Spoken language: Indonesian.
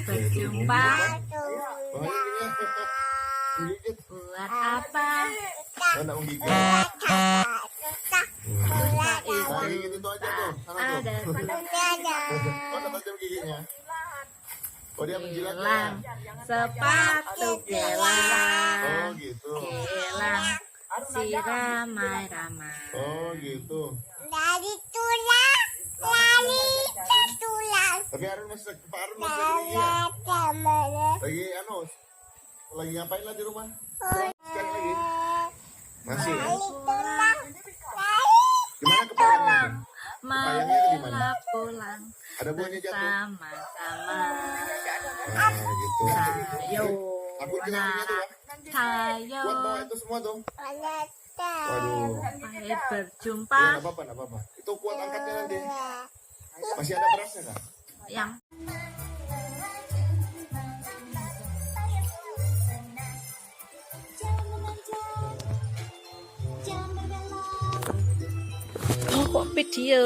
Berjumpa Oh, ini gigit. buat apa? Mana gigit? Nah, gigit itu aja tuh. Sana tuh. Ada Mana tajam giginya? Oh, dia menjilat ya? gelang, sepatu gelang, Oh, gitu. gelang, si ramai-ramai. Oh, gitu. Dari tulang, Tapi Pak Arun masih lagi ya? Lagi lagi ngapain lah di rumah? Sekali lagi. Masih. Gimana kepalanya? Kepalanya itu di mana? Pulang Ada buahnya jatuh. sama-sama. Nah, gitu. Tayo, Aku tinggalnya tuh ya. tayo, Buat bawa itu semua dong. Waduh. sampai berjumpa. Ya, nggak apa-apa, nggak apa-apa. Itu kuat angkatnya nanti. Masih ada berasnya kak? Yang oh, kok video